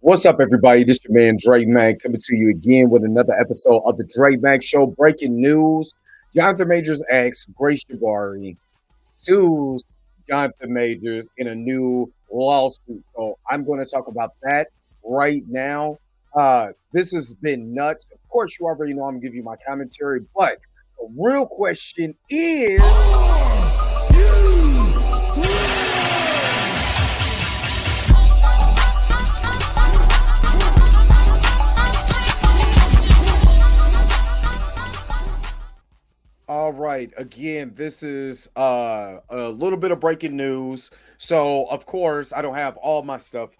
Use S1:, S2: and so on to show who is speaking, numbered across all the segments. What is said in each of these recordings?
S1: What's up, everybody? This is your man Dre Mac coming to you again with another episode of the Dre Mac Show. Breaking news: Jonathan Majors ex Grace Jabari sues Jonathan Majors in a new lawsuit. So I'm going to talk about that right now. This has been nuts. Of course, you already know I'm going to give you my commentary, but the real question is. All right. Again, this is a little bit of breaking news. So, of course, I don't have all my stuff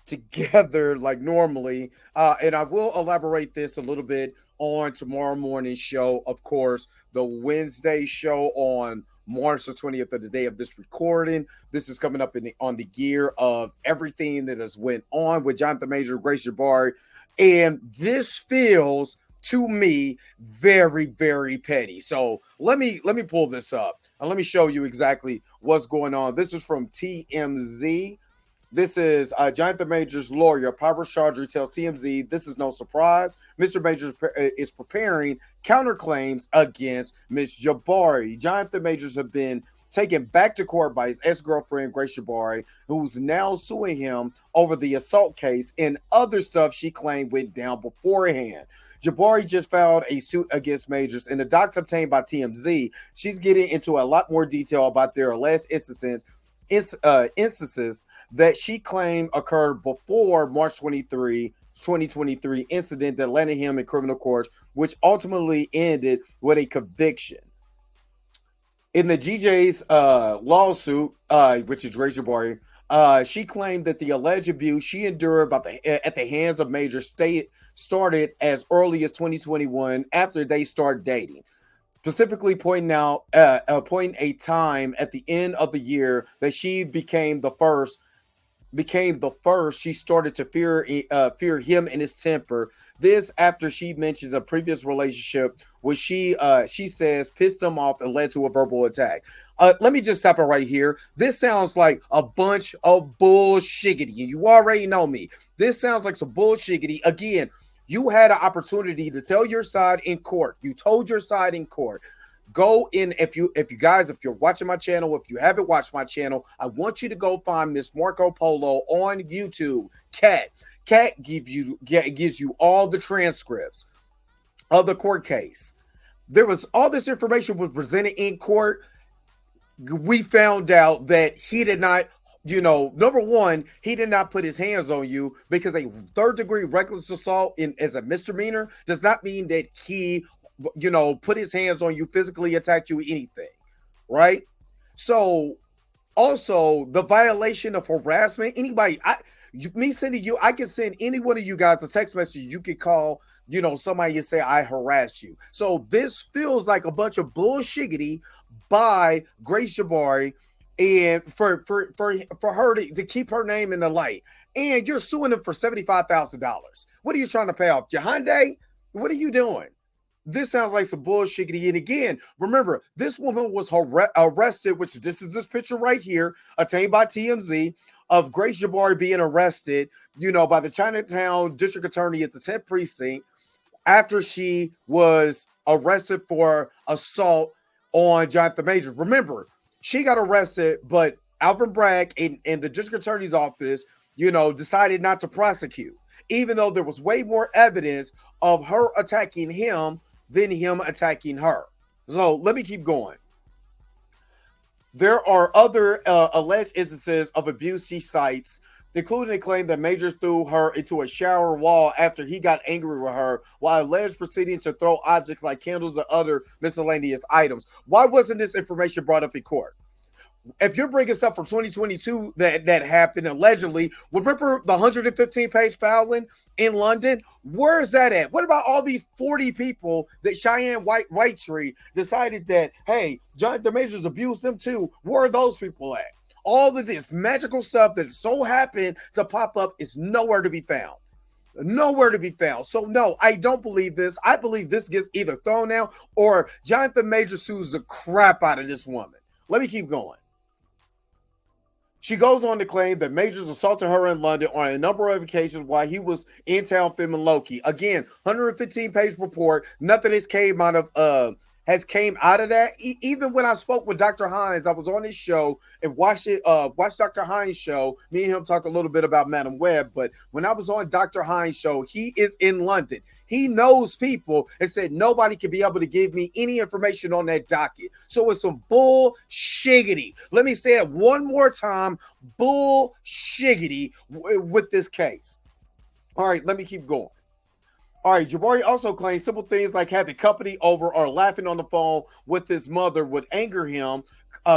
S1: together like normally. And I will elaborate this a little bit on tomorrow morning's show. Of course, the Wednesday show on March the 20th of the day of this recording. This is coming up on the gear of everything that has went on with Jonathan Major, Grace Jabari. And this feels to me very, very petty. So let me pull this up and let me show you exactly what's going on. This is from TMZ. This is Jonathan Major's lawyer, Pablo Chaudhry, tells TMZ this is no surprise. Mr. Majors is preparing counterclaims against Ms. Jabari. Jonathan Majors have been taken back to court by his ex-girlfriend, Grace Jabari, who's now suing him over the assault case and other stuff she claimed went down beforehand. Jabari just filed a suit against Majors. In the docs obtained by TMZ, she's getting into a lot more detail about their alleged instances that she claimed occurred before March 23, 2023 incident that landed him in criminal court, which ultimately ended with a conviction. In the GJ's lawsuit, which is Grace Jabari, she claimed that the alleged abuse she endured at the hands of Major started as early as 2021 after they started dating, specifically pointing a time at the end of the year that she became the first she started to fear him and his temper. This after she mentions a previous relationship which she says pissed him off and led to a verbal attack. Let me just stop it right here. This sounds like a bunch of bullshiggity. You already know me. This sounds like some bullshiggity. Again, you had an opportunity to tell your side in court. You told your side in court. Go in if you're watching my channel, if you haven't watched my channel, I want you to go find Miss Marco Polo on YouTube. Cat gives you all the transcripts of the court case. There was all this information was presented in court. We found out that he did not, number one, he did not put his hands on you, because a third-degree reckless assault as a misdemeanor does not mean that he put his hands on you, physically attacked you, anything, right? So also the violation of harassment, sending you, I can send any one of you guys a text message. You can call, somebody and say, I harassed you. So this feels like a bunch of bullshiggity by Grace Jabari, and for her to keep her name in the light. And you're suing them for $75,000. What are you trying to pay off? Your Hyundai? What are you doing? This sounds like some bullshit. And again, remember, this woman was arrested, which this is this picture right here, obtained by TMZ, of Grace Jabari being arrested, by the Chinatown District Attorney at the 10th Precinct after she was arrested for assault on Jonathan Majors. Remember, she got arrested, but Alvin Bragg in the District Attorney's office, decided not to prosecute, even though there was way more evidence of her attacking him than him attacking her. So let me keep going. There are other alleged instances of abuse she cites, including a claim that Majors threw her into a shower wall after he got angry with her, while alleged proceedings to throw objects like candles and other miscellaneous items. Why wasn't this information brought up in court? If you're bringing stuff from 2022 that happened allegedly, remember the 115-page filing in London? Where is that at? What about all these 40 people that Cheyenne Whitetree decided that, hey, Jonathan Majors abused them too? Where are those people at? All of this magical stuff that so happened to pop up is nowhere to be found. Nowhere to be found. So no, I don't believe this. I believe this gets either thrown out or Jonathan Majors sues the crap out of this woman. Let me keep going. She goes on to claim that Majors assaulted her in London on a number of occasions while he was in town filming Loki. Again, 115-page report. Nothing has came out of that. Even when I spoke with Dr. Hines, I was on his show and watched Dr. Hines' show. Me and him talk a little bit about Madam Web, but when I was on Dr. Hines' show, he is in London. He knows people and said nobody can be able to give me any information on that docket. So it's some bullshiggity. Let me say it one more time. Bullshiggity with this case. All right, let me keep going. All right, Jabari also claims simple things like having company over or laughing on the phone with his mother would anger him,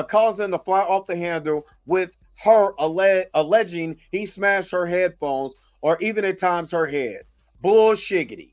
S1: causing him to fly off the handle, with her alleging he smashed her headphones or even at times her head. Bullshiggity.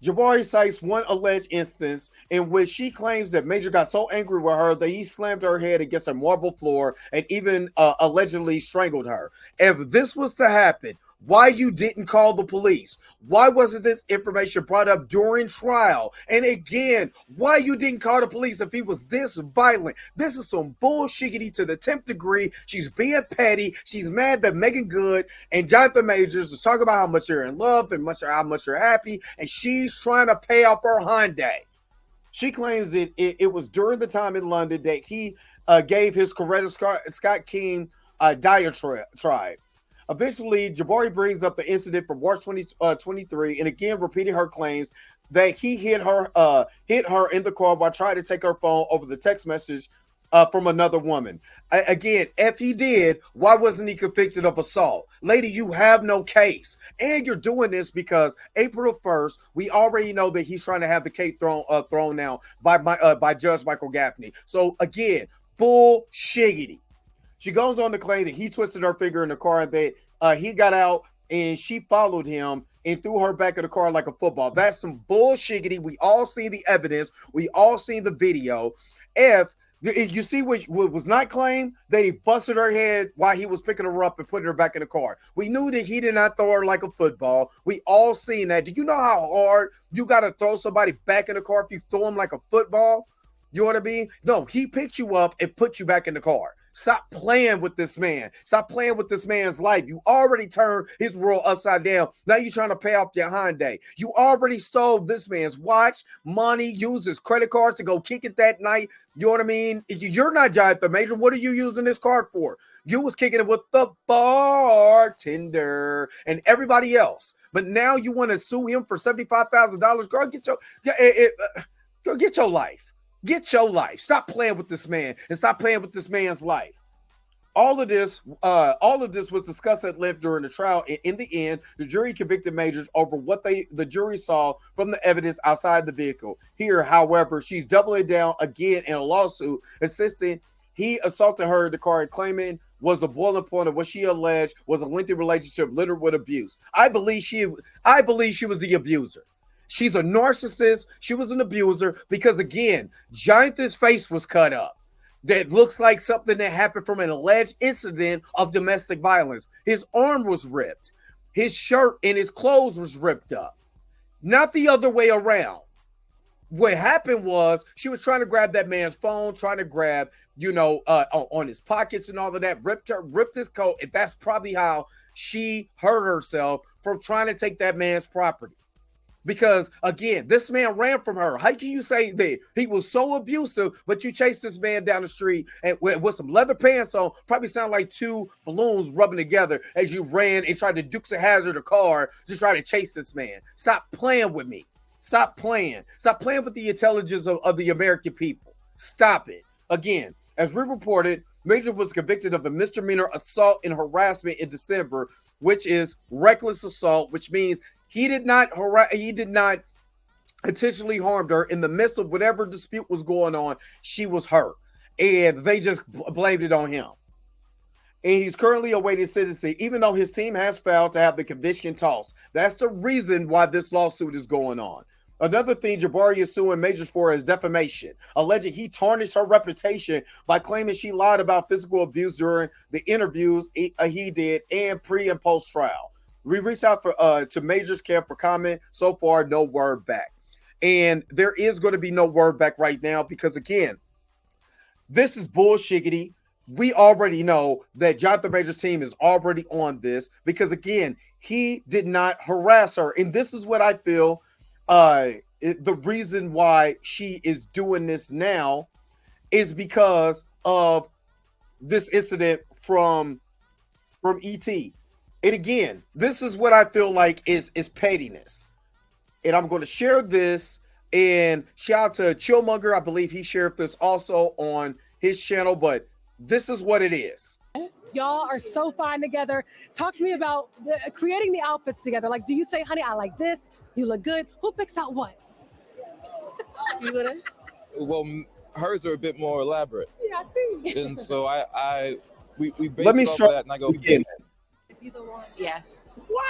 S1: Jabari cites one alleged instance in which she claims that Major got so angry with her that he slammed her head against a marble floor and even allegedly strangled her. If this was to happen, why you didn't call the police? Why wasn't this information brought up during trial? And again, why you didn't call the police if he was this violent? This is some bullshiggity to the 10th degree. She's being petty. She's mad that Megan Good and Jonathan Majors are talking about how much they're in love and how much they're happy, and she's trying to pay off her Hyundai. She claims it was during the time in London that he gave his Coretta Scott King diatribe. Eventually, Jabari brings up the incident from March 2023 and again repeated her claims that he hit her in the car while trying to take her phone over the text message from another woman. Again, if he did, why wasn't he convicted of assault? Lady, you have no case. And you're doing this because April 1st, we already know that he's trying to have the case thrown down by Judge Michael Gaffney. So again, bullshiggity. She goes on to claim that he twisted her finger in the car and that he got out and she followed him and threw her back in the car like a football. That's some bullshiggity. We all see the evidence. We all seen the video. If you see what was not claimed, that he busted her head while he was picking her up and putting her back in the car. We knew that he did not throw her like a football. We all seen that. Do you know how hard you got to throw somebody back in the car if you throw him like a football? You know what I mean? No, he picked you up and put you back in the car. Stop playing with this man. Stop playing with this man's life. You already turned his world upside down. Now you're trying to pay off your Hyundai. You already stole this man's watch, money, used his credit cards to go kick it that night. You know what I mean? You're not Jonathan Major. What are you using this card for? You was kicking it with the bartender and everybody else. But now you want to sue him for $75,000. Girl, get your life. Get your life. Stop playing with this man and stop playing with this man's life. All of this was discussed at length during the trial. And in the end, the jury convicted Majors over what the jury saw from the evidence outside the vehicle. Here, however, she's doubling down again in a lawsuit, insisting he assaulted her in the car and claiming was the boiling point of what she alleged was a lengthy relationship littered with abuse. I believe she was the abuser. She's a narcissist. She was an abuser because, again, Jonathan's face was cut up. That looks like something that happened from an alleged incident of domestic violence. His arm was ripped. His shirt and his clothes was ripped up. Not the other way around. What happened was she was trying to grab that man's phone, trying to grab, on his pockets and all of that, ripped his coat. And that's probably how she hurt herself from trying to take that man's property. Because, again, this man ran from her. How can you say that he was so abusive, but you chased this man down the street and with some leather pants on, probably sound like two balloons rubbing together as you ran and tried to Dukes of Hazzard a car to try to chase this man. Stop playing with me. Stop playing. Stop playing with the intelligence of the American people. Stop it. Again, as we reported, Major was convicted of a misdemeanor assault and harassment in December, which is reckless assault, which means he did not intentionally harm her. In the midst of whatever dispute was going on, she was hurt. And they just blamed it on him. And he's currently awaiting sentencing, even though his team has failed to have the conviction tossed. That's the reason why this lawsuit is going on. Another thing Jabari is suing Majors for is defamation, alleging he tarnished her reputation by claiming she lied about physical abuse during the interviews he did and pre and post trial. We reached out to Majors Camp for comment. So far, no word back. And there is going to be no word back right now because, again, this is bullshiggity. we already know that Jonathan Major's team is already on this because, again, he did not harass her. And this is what I feel the reason why she is doing this now is because of this incident from ET. And again, this is what I feel like is pettiness. And I'm going to share this, and shout out to Chillmonger. I believe he shared this also on his channel, but this is what it is.
S2: Y'all are so fine together. Talk to me about creating the outfits together. Like, do you say, honey, I like this, you look good? Who picks out what?
S3: You gonna?
S4: Well, hers are a bit more elaborate.
S2: Yeah, I see.
S4: And so we base
S1: Let me
S4: it off
S1: start
S4: of that, and I go,
S1: again.
S2: Is he the one?
S3: Yeah.
S2: Wow.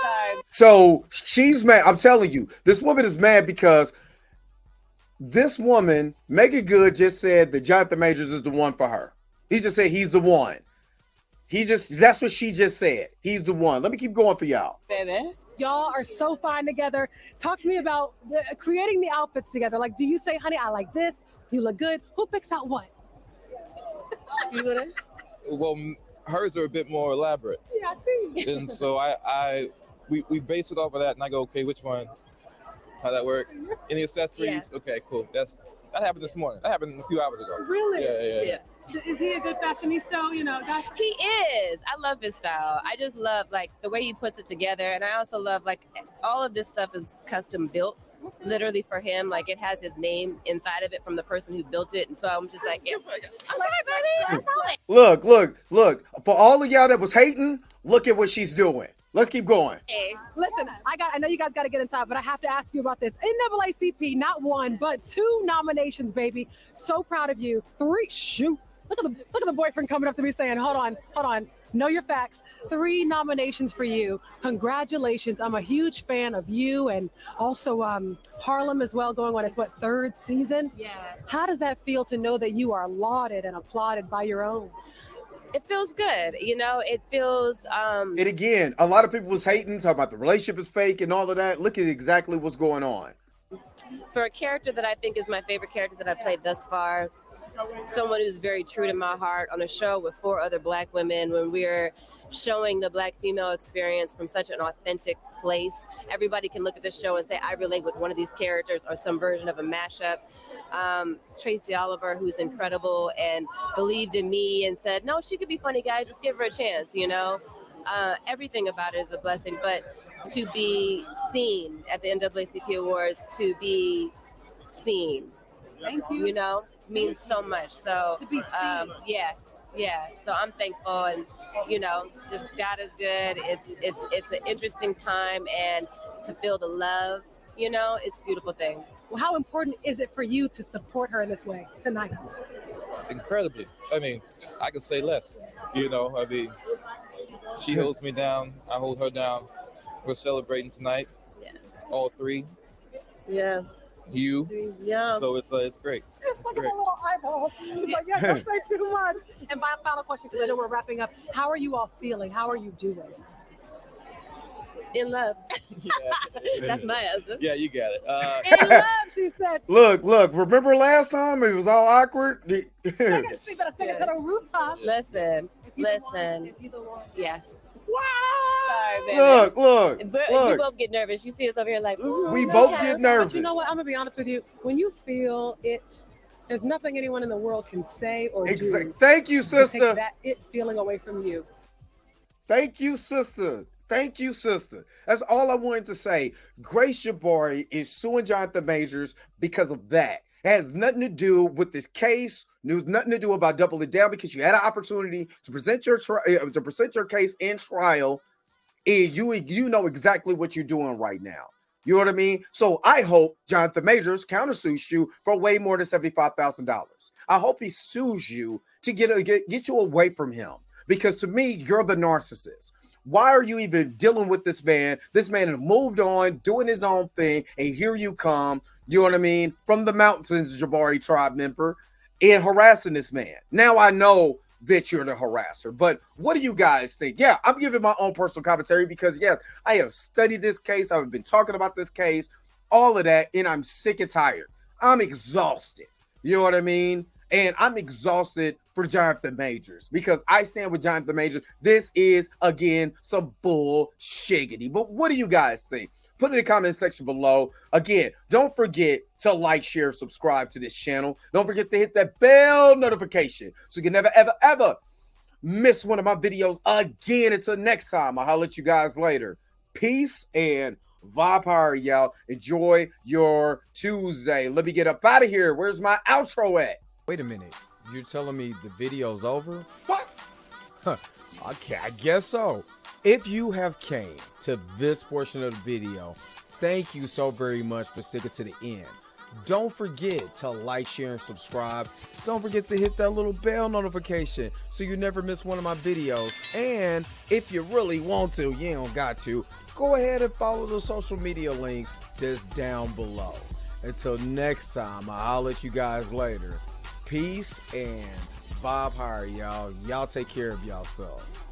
S3: Sorry.
S1: So she's mad. I'm telling you, this woman is mad because this woman, Megan Good, just said that Jonathan Majors is the one for her. He just said he's the one. That's what she just said. He's the one. Let me keep going for y'all.
S3: Baby.
S2: Y'all are so fine together. Talk to me about creating the outfits together. Like, do you say, honey, I like this, you look good? Who picks out what?
S3: You gonna?
S4: well, hers are a bit more elaborate.
S2: Yeah, I see.
S4: And so we base it off of that, and I go, okay, which one? How that work? Any accessories?
S3: Yeah.
S4: Okay, cool. That happened this morning. That happened a few hours ago.
S2: Really?
S4: Yeah.
S2: Is he a good fashionista? You know, that
S3: He is. I love his style. I just love like the way he puts it together, and I also love like all of this stuff is custom built, literally for him. Like it has his name inside of it from the person who built it, and so I'm just like, yeah. I'm sorry, baby. That's all it.
S1: Look. For all of y'all that was hating, look at what she's doing. Let's keep going.
S3: Hey.
S2: Listen, I know you guys got to get inside, but I have to ask you about this. NAACP, not one, but 2 nominations, baby. So proud of you. 3, shoot. Look at the boyfriend coming up to me saying, hold on. Know your facts. 3 nominations for you. Congratulations. I'm a huge fan of you and also Harlem as well, going on its 3rd season?
S3: Yeah.
S2: How does that feel to know that you are lauded and applauded by your own?
S3: It feels good, you know. It feels.
S1: And again, a lot of people was hating, talking about the relationship is fake and all of that. Look at exactly what's going on.
S3: For a character that I think is my favorite character that I've played thus far, someone who's very true to my heart on a show with 4 other Black women, when we're showing the Black female experience from such an authentic place, everybody can look at this show and say, I relate with one of these characters or some version of a mashup. Tracy Oliver, who's incredible and believed in me and said, no, she could be funny, guys, just give her a chance, you know. Everything about it is a blessing, but to be seen at the NAACP Awards, to be seen,
S2: Thank you.
S3: you know, means so much. So
S2: To be seen.
S3: yeah. So I'm thankful, and you know, just God is good. It's an interesting time, and to feel the love, you know, it's a beautiful thing.
S2: Well, how important is it for you to support her in this way tonight?
S4: Incredibly. I mean, I could say less. You know, I mean, she holds me down. I hold her down. We're celebrating tonight.
S3: Yeah.
S4: All 3.
S3: Yeah.
S4: You.
S3: Yeah.
S4: So it's great. It's
S2: Look at
S4: great.
S2: the little eyeballs. He's like, yeah, don't say too much. And my final question, because I know we're wrapping up. How are you all feeling? How are you doing?
S3: In love.
S4: Yeah.
S3: That's my answer.
S4: Yeah, you got it.
S2: In love, she said.
S1: Look. Remember last time it was all awkward?
S2: She better sing it to the rooftop.
S3: Listen.
S2: Is he the one? Is he the one?
S3: Yeah.
S2: Wow.
S3: Sorry, baby.
S1: Look.
S3: But you both get nervous. You see us over here like,
S1: We both get
S2: But
S1: nervous.
S2: you know what? I'm going to be honest with you. When you feel it, there's nothing anyone in the world can say or do.
S1: Thank you,
S2: to take
S1: sister.
S2: that it feeling away from you.
S1: Thank you, sister. That's all I wanted to say. Grace Jabari is suing Jonathan Majors because of that. It has nothing to do with this case. There's nothing to do about Double It Down, because you had an opportunity to present your case in trial, and you know exactly what you're doing right now. You know what I mean? So I hope Jonathan Majors countersues you for way more than $75,000. I hope he sues you to get you away from him, because to me, you're the narcissist. Why are you even dealing with this man? This man has moved on, doing his own thing, and here you come, you know what I mean, from the mountains, Jabari tribe member, and harassing this man. Now I know that you're the harasser, but what do you guys think? Yeah, I'm giving my own personal commentary because, yes, I have studied this case. I've been talking about this case, all of that, and I'm sick and tired. I'm exhausted. You know what I mean? And I'm exhausted for Jonathan Majors because I stand with Jonathan Majors. This is, again, some bullshiggity. But what do you guys think? Put in the comment section below. Again, don't forget to like, share, subscribe to this channel. Don't forget to hit that bell notification so you can never, ever, ever miss one of my videos again. Until next time, I'll holler at you guys later. Peace and vibe power, y'all. Enjoy your Tuesday. Let me get up out of here. Where's my outro at?
S5: Wait a minute. You're telling me the video's over? What? Huh. Okay, I guess so. If you have came to this portion of the video, thank you so very much for sticking to the end. Don't forget to like, share, and subscribe. Don't forget to hit that little bell notification so you never miss one of my videos. And if you really want to, you don't got to, go ahead and follow the social media links that's down below. Until next time, I'll let you guys later. Peace and vibe higher, y'all. Y'all take care of yourself.